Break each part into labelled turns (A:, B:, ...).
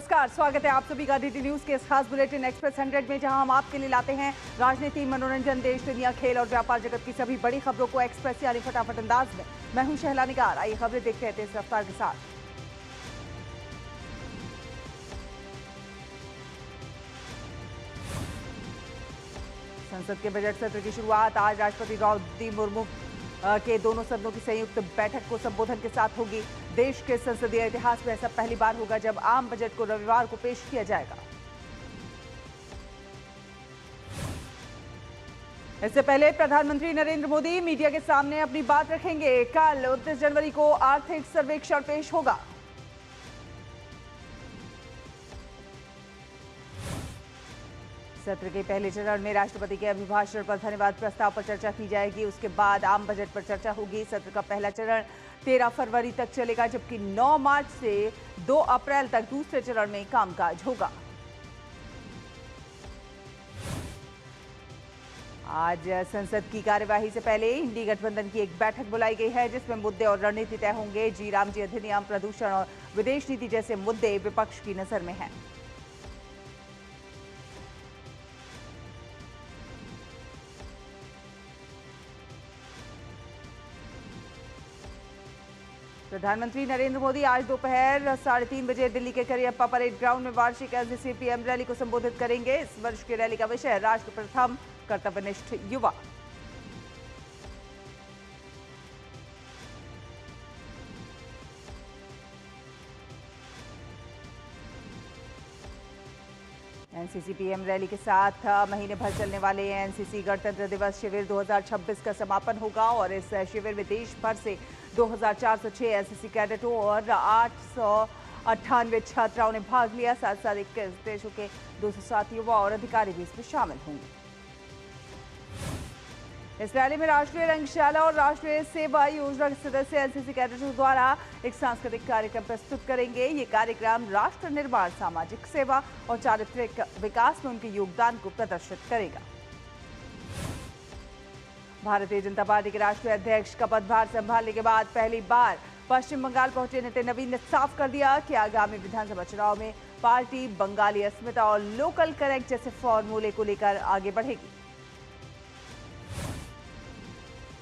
A: नमस्कार, स्वागत है आप सभी का डीडी न्यूज के इस खास बुलेटिन एक्सप्रेस 100 में, जहां हम आपके लिए लाते हैं राजनीति, मनोरंजन, देश दुनिया, खेल और व्यापार जगत की सभी बड़ी खबरों को एक्सप्रेस यानी फटाफट अंदाज में। मैं हूं शहला निगार। आइए खबरें देखते हैं तेज रफ्तार के साथ। संसद के बजट सत्र की शुरुआत आज राष्ट्रपति द्रौपदी मुर्मू के दोनों सदनों की संयुक्त बैठक को संबोधन के साथ होगी। देश के संसदीय इतिहास में ऐसा पहली बार होगा जब आम बजट को रविवार को पेश किया जाएगा। इससे पहले प्रधानमंत्री नरेंद्र मोदी मीडिया के सामने अपनी बात रखेंगे। कल 29 जनवरी को आर्थिक सर्वेक्षण पेश होगा। सत्र के पहले चरण में राष्ट्रपति के अभिभाषण पर धन्यवाद प्रस्ताव पर चर्चा की जाएगी। उसके बाद आम बजट पर चर्चा होगी। सत्र का पहला चरण 13 फरवरी तक चलेगा, जबकि 9 मार्च से 2 अप्रैल तक दूसरे चरण में कामकाज होगा। आज संसद की कार्यवाही से पहले इंडी गठबंधन की एक बैठक बुलाई गई है, जिसमें मुद्दे और रणनीति तय होंगे। जी राम जी अधिनियम, प्रदूषण और विदेश नीति जैसे मुद्दे विपक्ष की नजर में हैं। प्रधानमंत्री नरेंद्र मोदी आज दोपहर 3:30 बजे दिल्ली के करियप्पा परेड ग्राउंड में वार्षिक एनसीसी पीएम रैली को संबोधित करेंगे। इस वर्ष की रैली का विषय राष्ट्र प्रथम, कर्तव्यनिष्ठ युवा। एनसीसी पीएम रैली के साथ महीने भर चलने वाले एनसीसी गणतंत्र दिवस शिविर 2026 का समापन होगा और इस शिविर में देश भर से 2406 एनसीसी कैडेटों और 898 छात्राओं ने भाग लिया। साथ साथ 21 देशों के 207 युवा और अधिकारी भी इसमें शामिल होंगे। इस रैली में राष्ट्रीय रंगशाला और राष्ट्रीय सेवा योजना के सदस्य एनसीसी कैडेटों द्वारा एक सांस्कृतिक कार्यक्रम प्रस्तुत करेंगे। ये कार्यक्रम राष्ट्र निर्माण, सामाजिक सेवा और चारित्रिक विकास में उनके योगदान को प्रदर्शित करेगा। भारतीय जनता पार्टी के राष्ट्रीय अध्यक्ष का पदभार संभालने के बाद पहली बार पश्चिम बंगाल पहुंचे नितिन नवीन ने साफ कर दिया कि आगामी विधानसभा चुनाव में पार्टी बंगाली अस्मिता और लोकल कनेक्ट जैसे फॉर्मूले को लेकर आगे बढ़ेगी।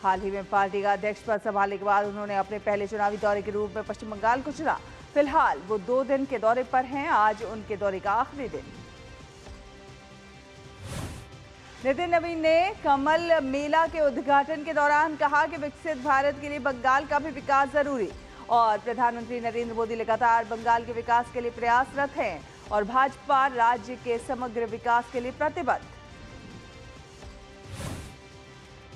A: हाल ही में पार्टी का अध्यक्ष पद संभालने के बाद उन्होंने अपने पहले चुनावी दौरे के रूप में पश्चिम बंगाल को चुना। फिलहाल वो 2 दिन के दौरे पर हैं। आज उनके दौरे का आखिरी दिन। नितिन नवीन ने कमल मेला के उद्घाटन के दौरान कहा कि विकसित भारत के लिए बंगाल का भी विकास जरूरी और प्रधानमंत्री नरेंद्र मोदी लगातार बंगाल के विकास के लिए प्रयासरत हैं और भाजपा राज्य के समग्र विकास के लिए प्रतिबद्ध।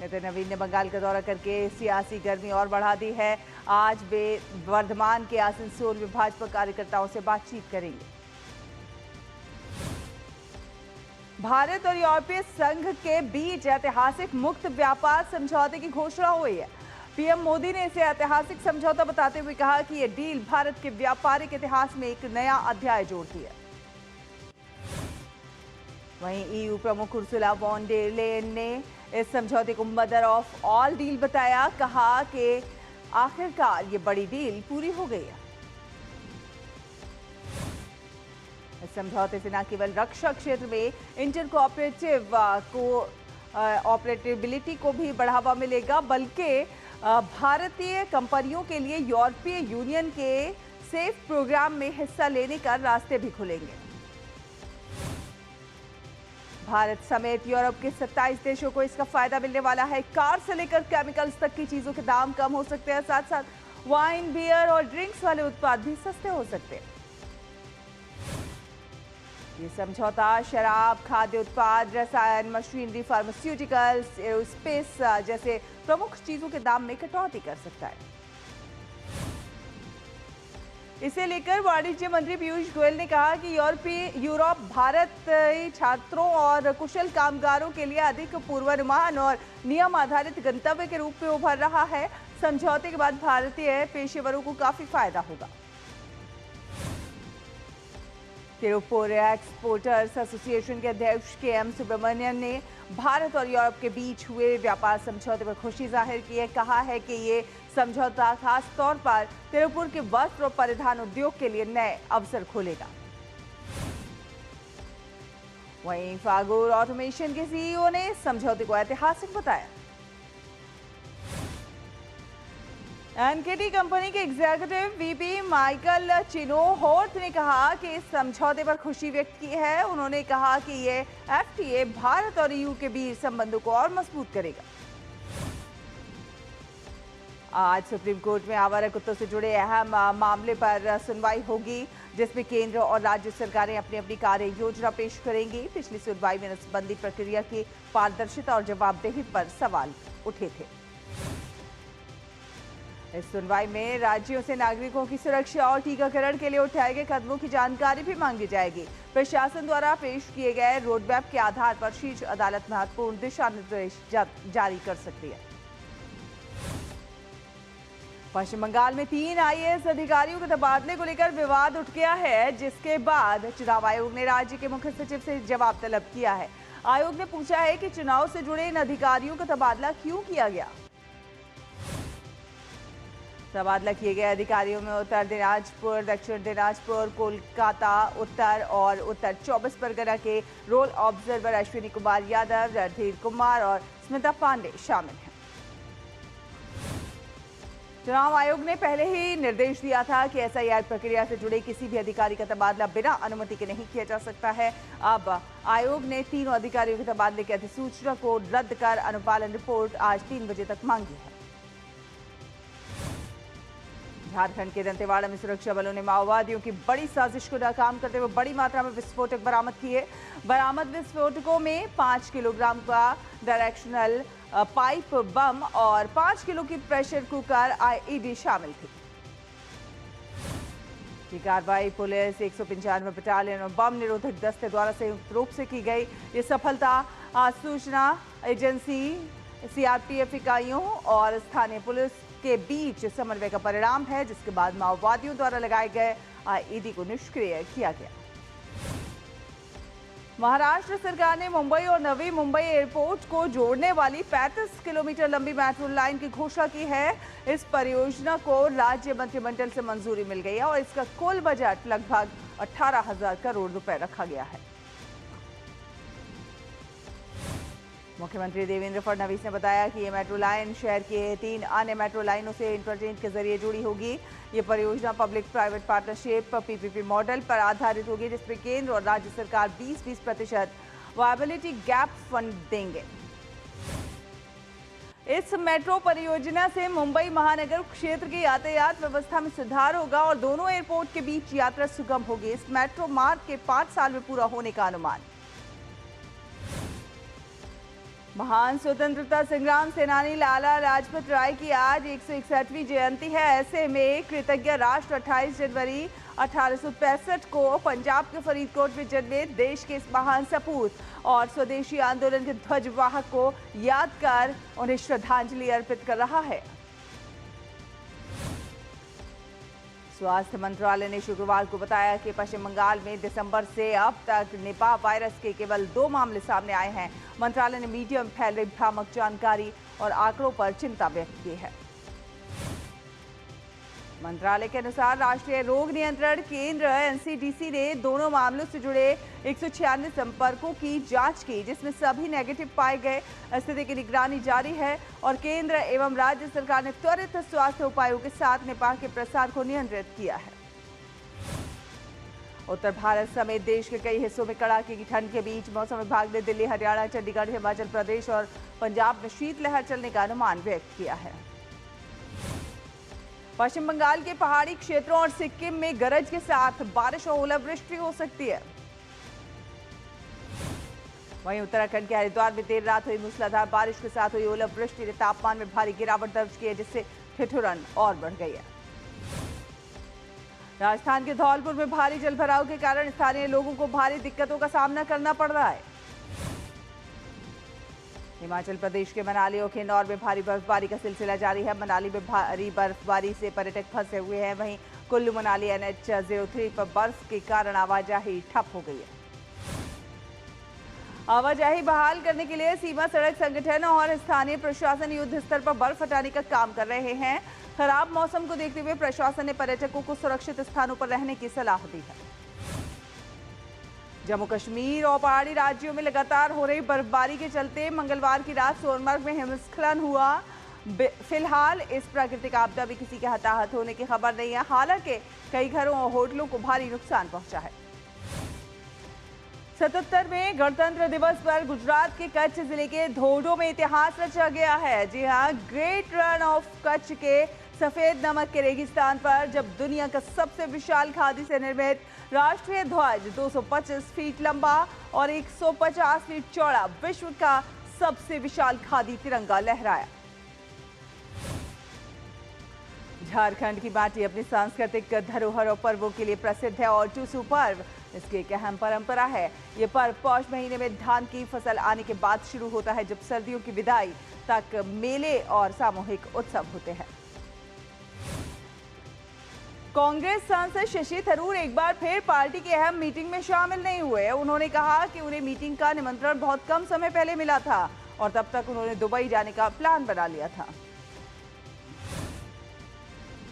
A: नितिन नवीन ने बंगाल का दौरा करके सियासी गर्मी और बढ़ा दी है। आज वे वर्धमान के आसनसोल में भाजपा कार्यकर्ताओं से बातचीत करेंगे। भारत और यूरोपीय संघ के बीच ऐतिहासिक मुक्त व्यापार समझौते की घोषणा हुई है। पीएम मोदी ने इसे ऐतिहासिक समझौता बताते हुए कहा कि यह डील भारत के व्यापारिक इतिहास में एक नया अध्याय जोड़ती है। वहीं ईयू प्रमुख उर्सुला वॉन डेर लेयन ने इस समझौते को मदर ऑफ ऑल डील बताया। कहा कि आखिरकार ये बड़ी डील पूरी हो गई है। इस समझौते से न केवल रक्षा क्षेत्र में ऑपरेटिबिलिटी को भी बढ़ावा मिलेगा, बल्कि भारतीय कंपनियों के लिए यूरोपीय यूनियन के सेफ प्रोग्राम में हिस्सा लेने का रास्ते भी खुलेंगे। भारत समेत यूरोप के 27 देशों को इसका फायदा मिलने वाला है। कार से लेकर केमिकल्स तक की चीजों के दाम कम हो सकते हैं। साथ साथ वाइन, बियर और ड्रिंक्स वाले उत्पाद भी सस्ते हो सकते हैं। ये समझौता शराब, खाद्य उत्पाद, रसायन, मशीनरी, फार्मास्यूटिकल्स, एरोस्पेस जैसे प्रमुख चीजों के दाम में कटौती कर सकता है। इसे लेकर वाणिज्य मंत्री पीयूष गोयल ने कहा कि यूरोप भारत छात्रों और कुशल कामगारों के लिए अधिक पूर्वानुमान और नियम आधारित गंतव्य के रूप में उभर रहा है। समझौते के बाद भारतीय पेशेवरों को काफी फायदा होगा। तिरुपुर एक्सपोर्टर्स एसोसिएशन के अध्यक्ष के.एम. सुब्रमण्यन ने भारत और यूरोप के बीच हुए व्यापार समझौते पर खुशी जाहिर की है। कहा है कि ये समझौता खास तौर पर तिरुपुर के वस्त्र और परिधान उद्योग के लिए नए अवसर खोलेगा। वहीं फागुर ऑटोमेशन के सीईओ ने समझौते को ऐतिहासिक बताया। एनकेटी कंपनी के एग्जीक्यूटिव वीपी माइकल चिनोहोर्थ ने कहा कि इस समझौते पर खुशी व्यक्त की है। उन्होंने कहा कि ये एफटीए भारत और ईयू के बीच संबंधों को और मजबूत करेगा। आज सुप्रीम कोर्ट में आवारा कुत्तों से जुड़े अहम मामले पर सुनवाई होगी, जिसमें केंद्र और राज्य सरकारें अपनी अपनी कार्य योजना पेश करेंगी। पिछली सुनवाई में नसबंदी प्रक्रिया की पारदर्शिता और जवाबदेही पर सवाल उठे थे। इस सुनवाई में राज्यों से नागरिकों की सुरक्षा और टीकाकरण के लिए उठाए गए कदमों की जानकारी भी मांगी जाएगी। प्रशासन द्वारा पेश किए गए रोडमैप के आधार पर शीर्ष अदालत महत्वपूर्ण दिशा निर्देश जारी कर सकती है। पश्चिम बंगाल में 3 आईएएस अधिकारियों के तबादले को लेकर विवाद उठ गया है, जिसके बाद चुनाव आयोग ने राज्य के मुख्य सचिव से जवाब तलब किया है। आयोग ने पूछा है कि चुनाव से जुड़े इन अधिकारियों का तबादला क्यों किया गया। तबादला किए गए अधिकारियों में उत्तर दिनाजपुर, दक्षिण दिनाजपुर, कोलकाता उत्तर और उत्तर 24 परगना के रोल ऑब्जर्वर अश्विनी कुमार यादव, रणधीर कुमार और स्मिता पांडे शामिल हैं। चुनाव आयोग ने पहले ही निर्देश दिया था कि एसआईआर प्रक्रिया से जुड़े किसी भी अधिकारी का तबादला बिना अनुमति के नहीं किया जा सकता है। अब आयोग ने तीनों अधिकारियों के तबादले की अधिसूचना को रद्द कर अनुपालन रिपोर्ट आज 3 बजे तक मांगी है। झारखंड के दंतेवाड़ा में सुरक्षा बलों ने माओवादियों की बड़ी साजिश को नाकाम करते हुए बड़ी मात्रा में विस्फोटक बरामद किए। बरामद विस्फोटकों में 5 किलोग्राम का डायरेक्शनल पाइप बम और 5 किलो की प्रेशर कुकर आईईडी शामिल थी। ये कार्रवाई पुलिस 195 बटालियन और बम निरोधक दस्ते द्वारा संयुक्त रूप से की गई। ये सफलता सूचना एजेंसी, सीआरपीएफ इकाइयों और स्थानीय पुलिस के बीच समन्वय का परिणाम है, जिसके बाद माओवादियों द्वारा लगाए गए आईईडी को निष्क्रिय किया गया। महाराष्ट्र सरकार ने मुंबई और नवी मुंबई एयरपोर्ट को जोड़ने वाली 35 किलोमीटर लंबी मेट्रो लाइन की घोषणा की है। इस परियोजना को राज्य मंत्रिमंडल से मंजूरी मिल गई है और इसका कुल बजट लगभग 18,000 करोड़ रुपए रखा गया है। मुख्यमंत्री देवेंद्र फडणवीस ने बताया कि ये मेट्रो लाइन शहर के 3 अन्य मेट्रो लाइनों से इंटरचेंज के जरिए जुड़ी होगी। ये परियोजना public private partnership PPP model पर आधारित होगी, जिसमें केंद्र और राज्य सरकार 20% वायबिलिटी गैप फंड देंगे। इस मेट्रो परियोजना से मुंबई महानगर क्षेत्र की यातायात व्यवस्था में सुधार होगा और दोनों एयरपोर्ट के बीच यात्रा सुगम होगी। इस मेट्रो मार्ग के 5 साल में पूरा होने का अनुमान। महान स्वतंत्रता संग्राम सेनानी लाला लाजपत राय की आज 161वीं जयंती है। ऐसे में कृतज्ञ राष्ट्र 28 जनवरी 1865 को पंजाब के फरीदकोट में जन्मे देश के इस महान सपूत और स्वदेशी आंदोलन के ध्वजवाहक को याद कर उन्हें श्रद्धांजलि अर्पित कर रहा है। स्वास्थ्य मंत्रालय ने शुक्रवार को बताया कि पश्चिम बंगाल में दिसंबर से अब तक निपाह वायरस के केवल 2 मामले सामने आए हैं। मंत्रालय ने मीडिया में फैल रही भ्रामक जानकारी और आंकड़ों पर चिंता व्यक्त की है। मंत्रालय के अनुसार राष्ट्रीय रोग नियंत्रण केंद्र एनसीडीसी ने दोनों मामलों से जुड़े 196 संपर्कों की जांच की, जिसमें सभी नेगेटिव पाए गए। स्थिति की निगरानी जारी है और केंद्र एवं राज्य सरकार ने त्वरित स्वास्थ्य उपायों के साथ निपाह के प्रसार को नियंत्रित किया है। उत्तर भारत समेत देश के कई हिस्सों में कड़ाके की ठंड के बीच मौसम विभाग ने दिल्ली, हरियाणा, चंडीगढ़, हिमाचल प्रदेश और पंजाब में शीतलहर चलने का अनुमान व्यक्त किया है। पश्चिम बंगाल के पहाड़ी क्षेत्रों और सिक्किम में गरज के साथ बारिश और ओलावृष्टि हो सकती है। वहीं उत्तराखंड के हरिद्वार में देर रात हुई मूसलाधार बारिश के साथ हुई ओलावृष्टि ने तापमान में भारी गिरावट दर्ज की है, जिससे ठिठुरन और बढ़ गई है। राजस्थान के धौलपुर में भारी जलभराव के कारण स्थानीय लोगों को भारी दिक्कतों का सामना करना पड़ रहा है। हिमाचल प्रदेश के मनाली और किन्नौर में भारी बर्फबारी का सिलसिला जारी है। मनाली में भारी बर्फबारी से पर्यटक फंसे हुए हैं। वहीं कुल्लू मनाली NH03 पर बर्फ के कारण आवाजाही ठप हो गई है। आवाजाही बहाल करने के लिए सीमा सड़क संगठन और स्थानीय प्रशासन युद्ध स्तर पर बर्फ हटाने का काम कर रहे हैं। खराब मौसम को देखते हुए प्रशासन ने पर्यटकों को सुरक्षित स्थानों पर रहने की सलाह दी है। जम्मू कश्मीर और पहाड़ी राज्यों में लगातार हो रही बर्फबारी के चलते मंगलवार की रात सोनमर्ग में हिमस्खलन हुआ। फिलहाल इस प्राकृतिक आपदा में किसी के हताहत होने की खबर नहीं है। हालांकि कई घरों और होटलों को भारी नुकसान पहुंचा है। 77 में गणतंत्र दिवस पर गुजरात के कच्छ जिले के धोडो में इतिहास रचा गया है। जी हां, ग्रेट रन ऑफ कच्छ के सफेद नमक के रेगिस्तान पर जब दुनिया का सबसे विशाल खादी से निर्मित राष्ट्रीय ध्वज 225 फीट लंबा और 150 फीट चौड़ा विश्व का सबसे विशाल खादी तिरंगा लहराया। झारखंड की माटी अपनी सांस्कृतिक धरोहर और पर्वों के लिए प्रसिद्ध है और टुसू पर्व इसकी एक अहम परंपरा है। ये पर्व पौष महीने में धान की फसल आने के बाद शुरू होता है, जब सर्दियों की विदाई तक मेले और सामूहिक उत्सव होते हैं। कांग्रेस सांसद शशि थरूर एक बार फिर पार्टी की अहम मीटिंग में शामिल नहीं हुए। उन्होंने कहा कि उन्हें मीटिंग का निमंत्रण बहुत कम समय पहले मिला था और तब तक उन्होंने दुबई जाने का प्लान बना लिया था।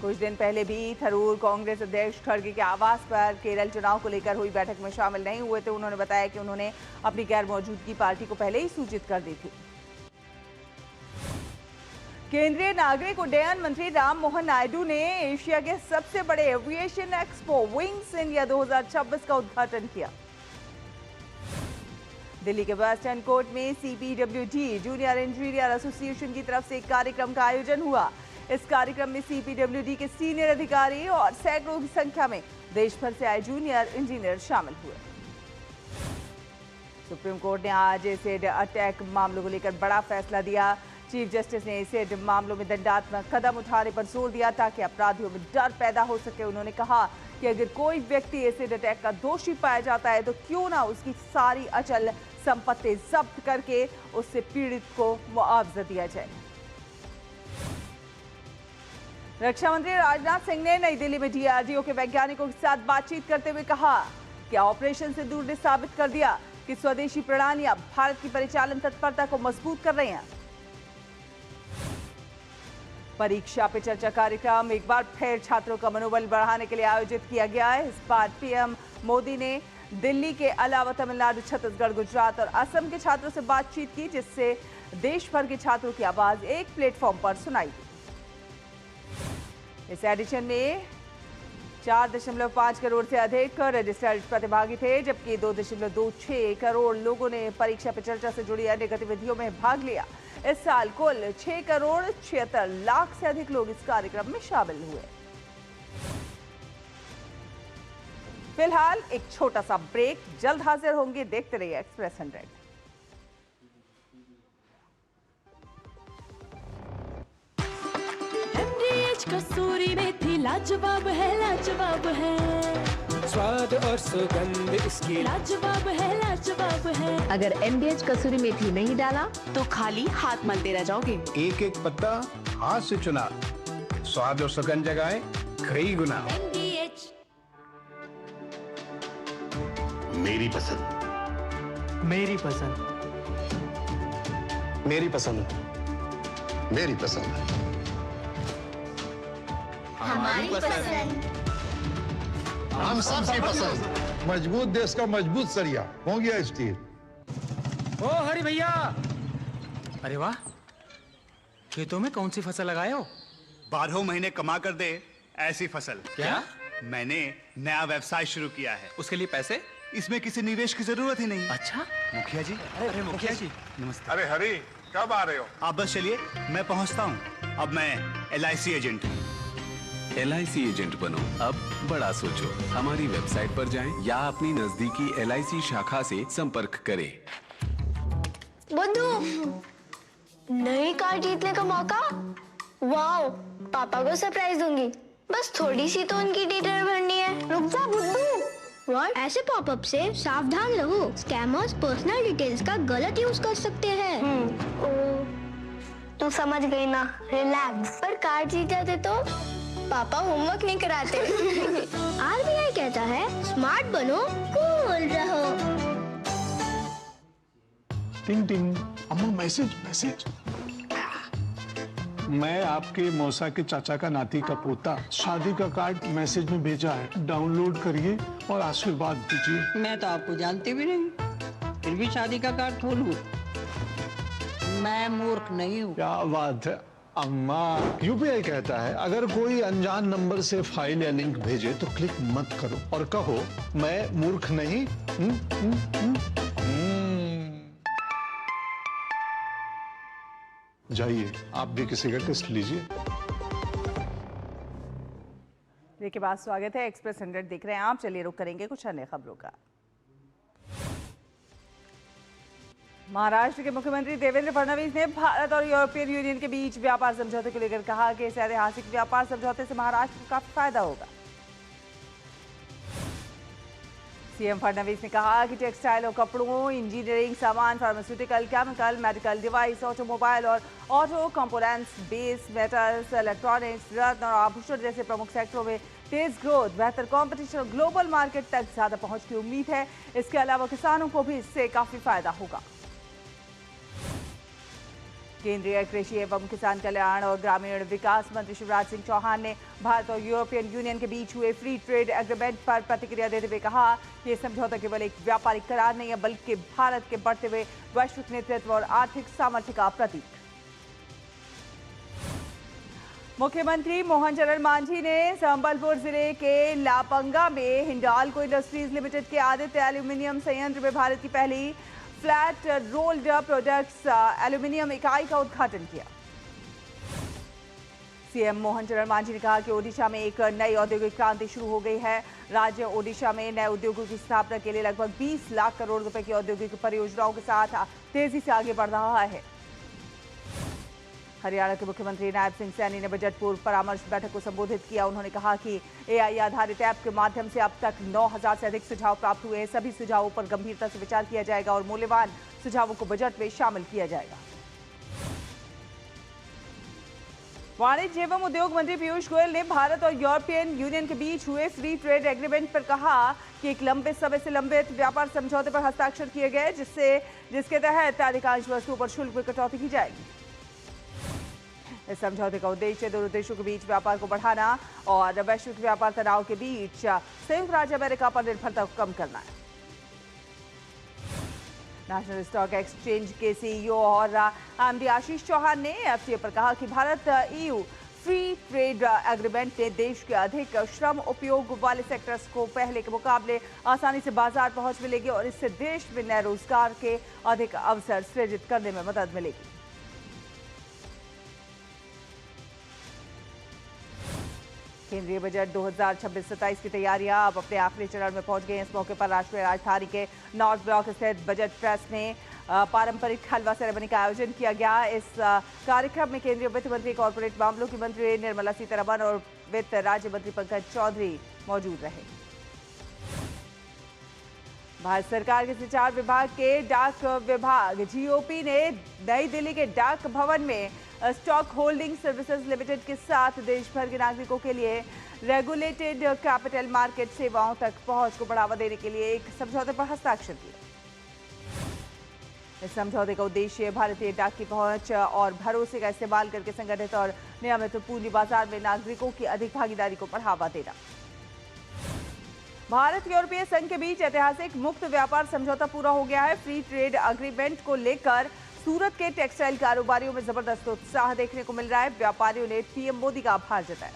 A: कुछ दिन पहले भी थरूर कांग्रेस अध्यक्ष खड़गे के आवास पर केरल चुनाव को लेकर हुई बैठक में शामिल नहीं हुए थे। उन्होंने बताया कि उन्होंने अपनी गैर मौजूदगी पार्टी को पहले ही सूचित कर दी थी। केंद्रीय नागरिक उड्डयन मंत्री राम मोहन नायडू ने एशिया के सबसे बड़े एविएशन एक्सपो विंग्स इंडिया 2026 का उद्घाटन किया। दिल्ली के वेस्ट एंड कोर्ट में CPWD जूनियर इंजीनियर एसोसिएशन की तरफ से एक कार्यक्रम का आयोजन हुआ। इस कार्यक्रम में CPWD के सीनियर अधिकारी और सैकड़ों की संख्या में देश भर से आए जूनियर इंजीनियर शामिल हुए। सुप्रीम कोर्ट ने आज एसिड अटैक मामलों को लेकर बड़ा फैसला दिया। चीफ जस्टिस ने एसिड मामलों में दंडात्मक कदम उठाने पर जोर दिया ताकि अपराधियों में डर पैदा हो सके। उन्होंने कहा कि अगर कोई व्यक्ति एसिड अटैक का दोषी पाया जाता है तो क्यों ना उसकी सारी अचल संपत्ति जब्त करके उससे पीड़ित को मुआवजा दिया जाए। रक्षा मंत्री राजनाथ सिंह ने नई दिल्ली में DRDO के वैज्ञानिकों के साथ बातचीत करते हुए कहा कि ऑपरेशन सिंदूर ने साबित कर दिया कि स्वदेशी प्रणालियां भारत की परिचालन तत्परता को मजबूत कर रही हैं। परीक्षा पे चर्चा कार्यक्रम एक बार फिर छात्रों का मनोबल बढ़ाने के लिए आयोजित किया गया है। इस बार PM मोदी ने दिल्ली के अलावा तमिलनाडु, छत्तीसगढ़, गुजरात और असम के छात्रों से बातचीत की, जिससे देश भर के छात्रों की आवाज एक प्लेटफॉर्म पर सुनाई दी। इस एडिशन में 4.5 करोड़ से अधिक रजिस्टर्ड प्रतिभागी थे, जबकि 2.26 करोड़ लोगों ने परीक्षा पे चर्चा से जुड़ी अन्य गतिविधियों में भाग लिया। इस साल कुल 6 करोड़ 76 लाख से अधिक लोग इस कार्यक्रम में शामिल हुए। फिलहाल एक छोटा सा ब्रेक, जल्द हाजिर होंगे। देखते रहिए एक्सप्रेस 100।
B: कसूरी मेथी लाजवाब है, लाजवाब है।
C: स्वाद और सुगंध इसकी
B: लाजवाब है, लाजवाब है।
D: अगर MDH कसूरी मेथी नहीं डाला
B: तो खाली हाथ मलते रह जाओगे।
E: एक एक पत्ता हाथ से चुना, स्वाद और सुगंध जगाए कई गुना।
B: MDH।
F: मेरी पसंद,
C: मेरी पसंद,
F: मेरी पसंद, मेरी पसंद,
G: हमारी पसंद,
F: हम सबकी पसंद।
H: मजबूत देश का मजबूत सरिया हो गया स्टील।
C: ओ हरि भैया, अरे वाह, खेतों में कौन सी फसल लगाए हो?
I: 12 महीने कमा कर दे ऐसी फसल।
C: क्या?
I: मैंने नया व्यवसाय शुरू किया है।
C: उसके लिए पैसे?
I: इसमें किसी निवेश की जरूरत ही नहीं।
C: अच्छा,
I: मुखिया जी।
C: अरे मुखिया जी,
I: नमस्ते।
H: अरे हरी, कब आ रहे हो?
I: आप बस चलिए, मैं पहुंचता हूं। अब मैं LIC एजेंट हूं।
J: LIC एजेंट बनो, अब बड़ा सोचो। हमारी वेबसाइट पर जाएं या अपनी नजदीकी LIC शाखा से संपर्क करें।
G: बुद्धू, नई कार जीतने का मौका। वाओ, पापा को सरप्राइज दूंगी। बस थोड़ी सी तो उनकी डिटेल भरनी है। रुक जा बुद्धू। व्हाट? ऐसे पॉपअप से सावधान रहो, स्कैमर्स पर्सनल डिटेल्स का गलत यूज कर सकते हैं। तू समझ गई ना, रिलैक्स। पर कार जीत जाते तो पापा होमवर्क नहीं कराते। RBI कहता है स्मार्ट बनो, कूल रहो।
F: टिंग टिंग, अम्मा मैसेज मैसेज।
E: मैं आपके मौसा के चाचा का नाती का पोता, शादी का कार्ड मैसेज में भेजा है, डाउनलोड करिए और आशीर्वाद दीजिए।
K: मैं तो आपको जानती भी नहीं, फिर भी शादी का कार्ड खोलूं? मैं मूर्ख नहीं हूँ।
E: क्या बात है अम्मा। यूपीआई कहता है अगर कोई अनजान नंबर से फाइल या लिंक भेजे तो क्लिक मत करो और कहो मैं मूर्ख नहीं। जाइए आप भी किसी का टेस्ट लीजिए।
A: के बाद स्वागत है एक्सप्रेस 100 देख रहे हैं आप। चलिए रुक करेंगे कुछ अन्य खबरों का। महाराष्ट्र के मुख्यमंत्री देवेंद्र फडणवीस ने भारत और यूरोपियन यूनियन के बीच व्यापार समझौते को लेकर कहा कि इस ऐतिहासिक व्यापार समझौते से महाराष्ट्र को काफी फायदा होगा। सीएम फडणवीस ने कहा कि टेक्सटाइल और कपड़ों, इंजीनियरिंग सामान, pharmaceutical, chemical, medical device, automobile और auto components, base metals, electronics, रत्न और आभूषण जैसे प्रमुख सेक्टरों में तेज ग्रोथ, बेहतर कंपटीशन और ग्लोबल मार्केट तक ज्यादा पहुंच की उम्मीद है। इसके अलावा किसानों को भी इससे काफी फायदा होगा। केंद्रीय कृषि एवं किसान कल्याण और ग्रामीण विकास मंत्री शिवराज सिंह चौहान ने भारत और यूरोपियन यूनियन के बीच हुए फ्री ट्रेड एग्रीमेंट पर प्रतिक्रिया देते हुए कहा कि यह समझौता केवल एक व्यापारिक करार नहीं है बल्कि भारत के बढ़ते हुए वैश्विक नेतृत्व और आर्थिक सामर्थ्य का प्रतीक। मुख्यमंत्री मोहन चरण मांझी ने संबलपुर जिले के लापंगा में हिंडाल्को इंडस्ट्रीज लिमिटेड के आदित्य एल्यूमिनियम संयंत्र में भारत की पहली फ्लैट रोल्ड प्रोडक्ट्स एल्यूमिनियम इकाई का उद्घाटन किया। सीएम मोहन चरण मांझी ने कहा कि ओडिशा में एक नई औद्योगिक क्रांति शुरू हो गई है। राज्य ओडिशा में नए उद्योगों की स्थापना के लिए लगभग 20 लाख करोड़ रुपए की औद्योगिक परियोजनाओं के साथ तेजी से आगे बढ़ रहा है। हरियाणा के मुख्यमंत्री नायब सिंह सैनी ने बजट पूर्व परामर्श बैठक को संबोधित किया। उन्होंने कहा कि एआई आधारित ऐप के माध्यम से अब तक 9000 से अधिक सुझाव प्राप्त हुए हैं। सभी सुझावों पर गंभीरता से विचार किया जाएगा और मूल्यवान सुझावों को बजट में शामिल किया जाएगा। वाणिज्य एवं उद्योग मंत्री पीयूष गोयल ने भारत और यूरोपियन यूनियन के बीच हुए फ्री ट्रेड एग्रीमेंट पर कहा कि एक लंबे समय से लंबित व्यापार समझौते पर हस्ताक्षर किए गए जिसके तहत अधिकांश वस्तुओं पर शुल्क में कटौती की जाएगी। इस समझौते का उद्देश्य दोनों देशों के बीच व्यापार को बढ़ाना और वैश्विक व्यापार तनाव के बीच संयुक्त राज्य अमेरिका पर निर्भरता को कम करना है। नेशनल स्टॉक एक्सचेंज के सीईओ और एमडी आशीष चौहान ने एफटीए पर कहा कि Bharat EU free trade agreement ने देश के अधिक श्रम उपयोग वाले सेक्टर्स को पहले के मुकाबले आसानी से बाजार पहुंच मिलेगी और इससे देश में नए रोजगार के अधिक अवसर सृजित करने में मदद मिलेगी। केंद्रीय बजट 2026-27 की तैयारियां अब अपने आखिरी चरण में पहुंच गई हैं। इस मौके पर राष्ट्रीय राजधानी के नॉर्थ ब्लॉक स्थित बजट प्रेस में पारंपरिक हलवा सेरेमनी का आयोजन किया गया। इस कार्यक्रम में केंद्रीय वित्त मंत्री, कॉर्पोरेट मामलों की मंत्री निर्मला सीतारमण और वित्त राज्य मंत्री पंकज चौधरी मौजूद रहे। भारत सरकार के संचार विभाग के डाक विभाग जीओपी ने नई दिल्ली के डाक भवन में स्टॉक होल्डिंग सर्विसेज लिमिटेड के साथ देश भर के नागरिकों के लिए रेगुलेटेड कैपिटल मार्केट सेवाओं तक पहुंच को बढ़ावा देने के लिए एक समझौते पर हस्ताक्षर किए। इस समझौते का उद्देश्य भारतीय डाक की पहुंच और भरोसे का इस्तेमाल करके संगठित और नियमित पूंजी बाजार में नागरिकों की अधिक भागीदारी को बढ़ावा देना। भारत यूरोपीय संघ के बीच ऐतिहासिक मुक्त व्यापार समझौता पूरा हो गया है। फ्री ट्रेड एग्रीमेंट को लेकर सूरत के टेक्सटाइल कारोबारियों में जबरदस्त उत्साह देखने को मिल रहा है। व्यापारियों ने पीएम मोदी का आभार जताया।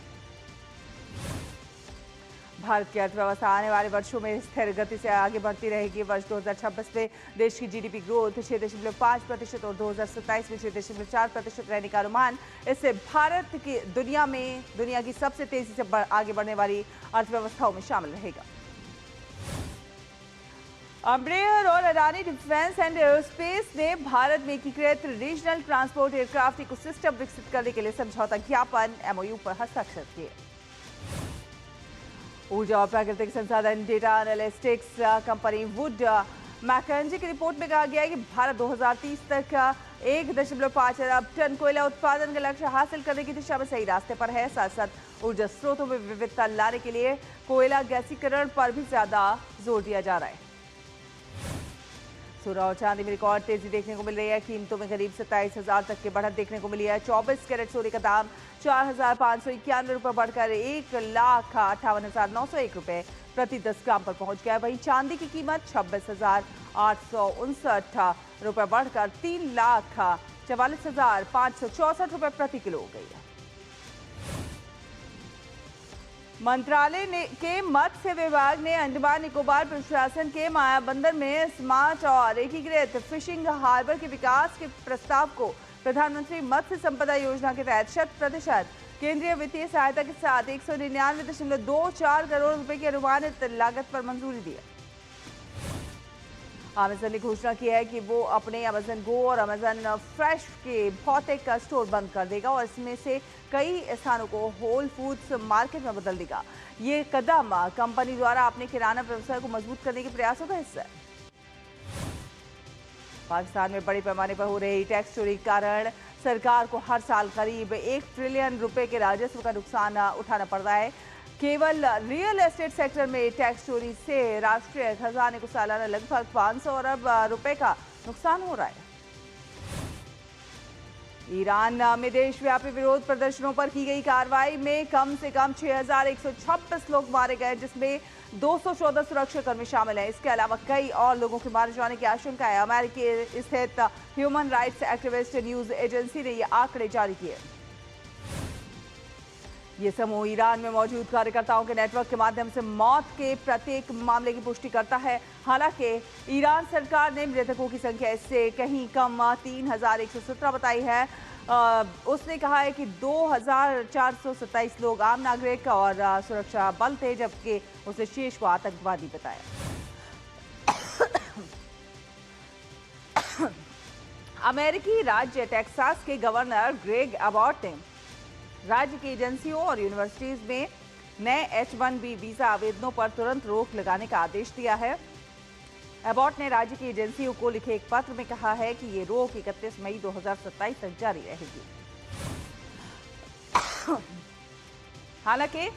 A: भारत की अर्थव्यवस्था आने वाले वर्षों में स्थिर गति से आगे बढ़ती रहेगी। वर्ष 2026 में देश की जीडीपी ग्रोथ 6.5% और 2027 में 6.4% रहने का अनुमान। इससे भारत की दुनिया की सबसे तेजी से आगे बढ़ने वाली अर्थव्यवस्थाओं में शामिल रहेगा। अम्ब्रेयर और अडानी डिफेंस एंड एयरोस्पेस ने भारत में एकीकृत रीजनल ट्रांसपोर्ट एयरक्राफ्ट इकोसिस्टम विकसित करने के लिए समझौता ज्ञापन एमओयू पर हस्ताक्षर किए। ऊर्जा और प्राकृतिक संसाधन data analytics company Wood Mackenzie की रिपोर्ट में कहा गया है कि भारत 2030 तक 1.5 अरब टन कोयला उत्पादन का लक्ष्य हासिल करने की दिशा में सही रास्ते पर है। साथ साथ ऊर्जा स्रोतों में विविधता लाने के लिए कोयला गैसीकरण पर भी ज्यादा जोर दिया जा रहा है। सोना और चांदी में रिकॉर्ड तेजी देखने को मिल रही है। कीमतों में करीब 27,000 तक की बढ़त देखने को मिली है। 24 कैरेट सोने का दाम 4,591 रुपये बढ़कर 1,58,901 रुपये प्रति 10 ग्राम पर पहुंच गया है। वहीं चांदी की कीमत 26,859 रुपये बढ़कर 3,44,564 रुपये प्रति किलो हो गई है। मंत्रालय के मत्स्य विभाग ने अंडमान निकोबार प्रशासन के मायाबंदर में स्मार्ट और एकीकृत फिशिंग हार्बर के विकास के प्रस्ताव को प्रधानमंत्री मत्स्य संपदा योजना के तहत 100% केंद्रीय वित्तीय सहायता के साथ 199.24 करोड़ रुपए की अनुमानित लागत पर मंजूरी दी है। अमेज़न ने घोषणा की है कि वो अपने अमेज़न गो और अमेज़न फ्रेश के भौतिक स्टोर बंद कर देगा और इसमें से कई स्थानों को होल फूड्स मार्केट में बदल देगा। ये कदम कंपनी द्वारा अपने किराना व्यवसाय को मजबूत करने के प्रयासों का हिस्सा है। पाकिस्तान में बड़े पैमाने पर हो रही टैक्स चोरी के कारण सरकार को हर साल करीब 1 ट्रिलियन रुपए के राजस्व का नुकसान उठाना पड़ रहा है। केवल रियल एस्टेट सेक्टर में टैक्स चोरी से राष्ट्रीय खजाने को सालाना लगभग 500 अरब रुपए का नुकसान हो रहा है। ईरान में देशव्यापी विरोध प्रदर्शनों पर की गई कार्रवाई में कम से कम 6,126 लोग मारे गए, जिसमें 214 सुरक्षाकर्मी शामिल हैं। इसके अलावा कई और लोगों के मारे जाने की आशंका है। अमेरिकी स्थित human rights activist news agency ने ये आंकड़े जारी किए। ये समूह ईरान में मौजूद कार्यकर्ताओं के नेटवर्क के माध्यम से मौत के प्रत्येक मामले की पुष्टि करता है। हालांकि ईरान सरकार ने मृतकों की संख्या इससे कहीं कम 3,117 बताई है। उसने कहा है कि 2,427 लोग आम नागरिक और सुरक्षा बल थे, जबकि उसने शेष को आतंकवादी बताया। अमेरिकी राज्य टेक्सास के गवर्नर ग्रेग अबॉट ने राज्य की एजेंसियों और यूनिवर्सिटीज में नए H-1B वीजा आवेदनों पर तुरंत रोक लगाने का आदेश दिया है। एबॉट ने राज्य की एजेंसियों को लिखे एक पत्र में कहा है कि ये रोक 31 मई 2027 तक जारी रहेगी। हालांकि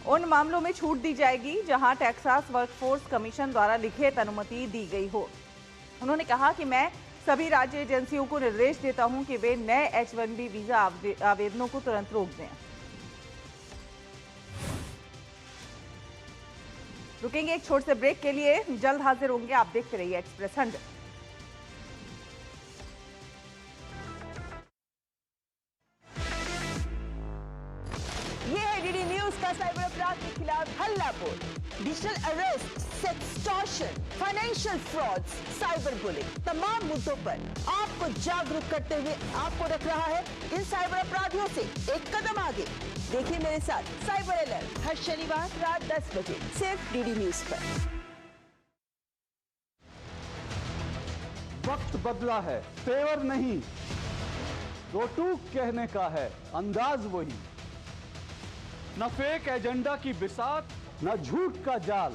A: उन मामलों में छूट दी जाएगी जहां टेक्सास वर्कफोर्स कमीशन द्वारा लिखित अनुमति दी गई हो। उन्होंने कहा कि मैं सभी राज्य एजेंसियों को निर्देश देता हूं कि वे नए H-1B वीजा आवेदनों को तुरंत रोक दें। रुकेंगे एक छोटे से ब्रेक के लिए, जल्द हाजिर होंगे। आप देखते रहिए एक्सप्रेस 100। ये है डीडी न्यूज का साइबर अपराध के खिलाफ हल्ला बोल। Digital arrest, sextortion, financial frauds, cyber bullying, तमाम मुद्दों पर आपको जागरूक करते हुए आपको रख रहा है इन साइबर अपराधियों से एक कदम आगे। देखिए मेरे साथ साइबर अलर्ट हर शनिवार रात 10 बजे सिर्फ डीडी न्यूज पर।
L: वक्त बदला है, तेवर नहीं, दो टूक कहने का है अंदाज वही। न फेक एजेंडा की बिसात, न झूठ का जाल,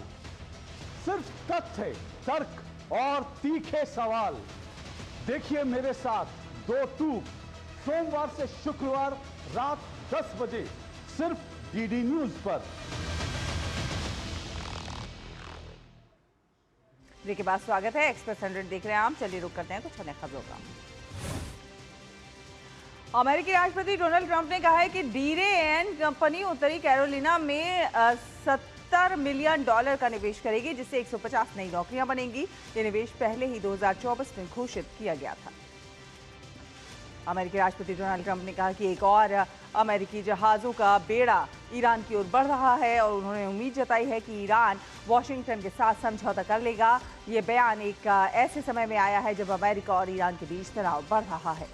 L: सिर्फ तथ्य, तर्क और तीखे सवाल। देखिए मेरे साथ दो टूक, सोमवार से शुक्रवार रात 10 बजे सिर्फ डीडी न्यूज पर।
A: ब्रेक के बाद स्वागत है। एक्सप्रेस 100 देख रहे हैं आप। चलिए रुक करते हैं कुछ अन्य खबरों का। अमेरिकी राष्ट्रपति डोनाल्ड ट्रंप ने कहा है कि डीरे कंपनी उत्तरी कैरोलिना में 70 मिलियन डॉलर का निवेश करेगी, जिससे 150 नई नौकरियां बनेंगी। ये निवेश पहले ही 2024 में घोषित किया गया था। अमेरिकी राष्ट्रपति डोनाल्ड ट्रंप ने कहा कि एक और अमेरिकी जहाजों का बेड़ा ईरान की ओर बढ़ रहा है और उन्होंने उम्मीद जताई है कि ईरान वॉशिंगटन के साथ समझौता कर लेगा। ये बयान एक ऐसे समय में आया है जब अमेरिका और ईरान के बीच तनाव बढ़ रहा है।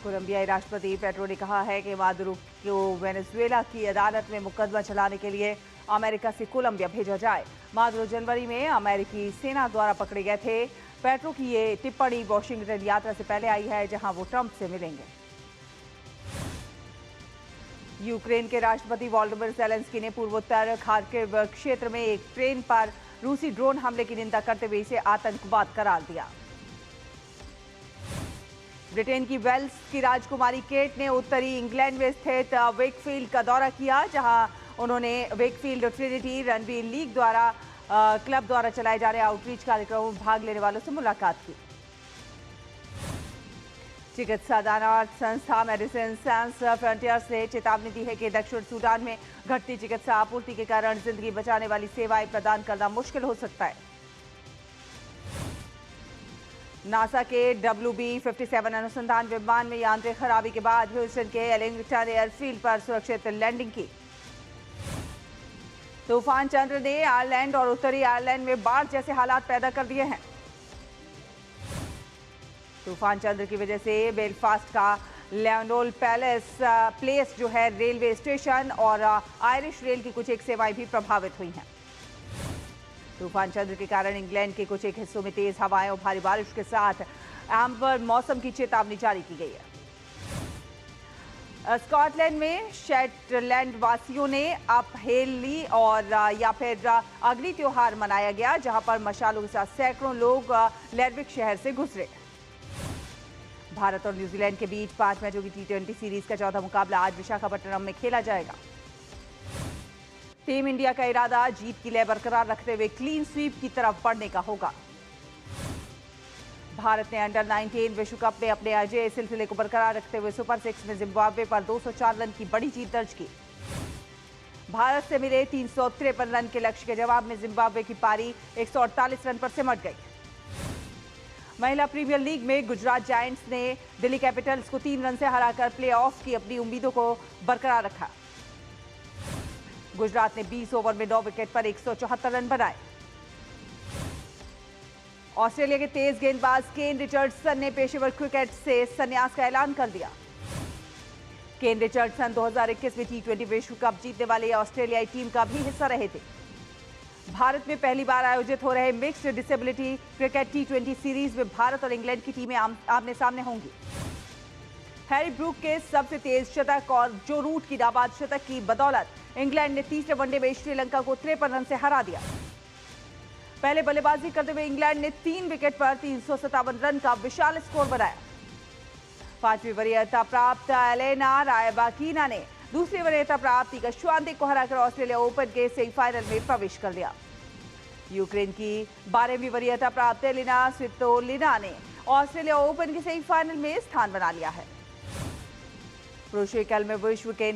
A: कोलंबियाई राष्ट्रपति पेट्रो ने कहा है कि मादुरो को वेनेजुएला की अदालत में मुकदमा चलाने के लिए अमेरिका से कोलंबिया भेजा जाए। मादुरो जनवरी में अमेरिकी सेना द्वारा पकड़े गए थे। पेट्रो की ये टिप्पणी वॉशिंगटन यात्रा से पहले आई है, जहां वो ट्रंप से मिलेंगे। यूक्रेन के राष्ट्रपति वोलोदिमीर ज़ेलेंस्की ने पूर्वोत्तर खार्किव क्षेत्र में एक ट्रेन पर रूसी ड्रोन हमले की निंदा करते हुए इसे आतंकवाद करार दिया। ब्रिटेन की वेल्स की राजकुमारी केट ने उत्तरी इंग्लैंड में स्थित वेकफील्ड का दौरा किया, जहां उन्होंने वेकफील्ड ट्रिनिटी रग्बी लीग द्वारा क्लब द्वारा चलाए जा रहे आउटरीच कार्यक्रमों में भाग लेने वालों से मुलाकात की। चिकित्सा दानार्थ संस्था मेडिसिन sans फ्रंटियर्स ने चेतावनी दी है कि दक्षिण सूडान में घटती चिकित्सा आपूर्ति के कारण जिंदगी बचाने वाली सेवाएं प्रदान करना मुश्किल हो सकता है। नासा के WB-57 अनुसंधान विमान में यांत्रिक खराबी के बाद ह्यूस्टन के एलिंगटन एयरफील्ड पर सुरक्षित लैंडिंग की। तूफान चंद्र ने आयरलैंड और उत्तरी आयरलैंड में बाढ़ जैसे हालात पैदा कर दिए हैं। तूफान चंद्र की वजह से बेलफास्ट का लियोनोल प्लेस जो है रेलवे स्टेशन और आयरिश रेल की कुछ एक सेवाएं भी प्रभावित हुई हैं। तूफान चंद्र के कारण इंग्लैंड के कुछ एक हिस्सों में तेज हवाएं और भारी बारिश के साथ एम्बर मौसम की चेतावनी जारी की गई है। स्कॉटलैंड में शेटलैंड वासियों ने अपहेली और या फिर अग्नि त्योहार मनाया गया, जहां पर मशालों के साथ सैकड़ों लोग लेरविक शहर से गुजरे। भारत और न्यूजीलैंड के बीच 5 मैचों की T20 सीरीज का चौथा मुकाबला आज विशाखापट्टनम में खेला जाएगा। टीम इंडिया का इरादा जीत की लय बरकरार रखते हुए क्लीन स्वीप की तरफ बढ़ने का होगा। भारत ने अंडर 19 विश्व कप में अपने अजेय सिलसिले को बरकरार रखते हुए सुपर 6 में जिम्बाब्वे पर 204 रन की बड़ी जीत दर्ज की। भारत से मिले 353 रन के लक्ष्य के जवाब में जिम्बाब्वे की पारी 148 रन पर सिमट गई। महिला प्रीमियर लीग में गुजरात जायंट्स ने दिल्ली कैपिटल्स को 3 रन से हराकर प्लेऑफ की अपनी उम्मीदों को बरकरार रखा। गुजरात ने 20 ओवर में 9 विकेट पर 174 रन बनाए। ऑस्ट्रेलिया के तेज गेंदबाज केन रिचर्डसन ने पेशेवर क्रिकेट से संन्यास का ऐलान कर दिया। केन रिचर्डसन 2021 में T20 विश्व कप जीतने वाली ऑस्ट्रेलियाई टीम का भी हिस्सा रहे थे। भारत में पहली बार आयोजित हो रहे mixed disability cricket T20 series में भारत और इंग्लैंड की टीमें आमने सामने होंगी। हैरी ब्रूक के सबसे तेज शतक और जो रूट की नाबाद शतक की बदौलत इंग्लैंड ने तीसरे वनडे में श्रीलंका को 53 रन से हरा दिया। पहले बल्लेबाजी करते हुए इंग्लैंड ने 3 विकेट पर 357 रन का विशाल स्कोर बनाया। 5वीं वरीयता प्राप्त एलेना रायबाकिना ने दूसरी वरीयता प्राप्त इगा श्वांतिक को हराकर ऑस्ट्रेलिया ओपन के सेमीफाइनल में प्रवेश कर लिया। यूक्रेन की 12वीं वरीयता प्राप्त एलिना स्वितोलिना ने ऑस्ट्रेलिया ओपन के सेमीफाइनल में स्थान बना लिया है। पुरुष एकल में विश्व के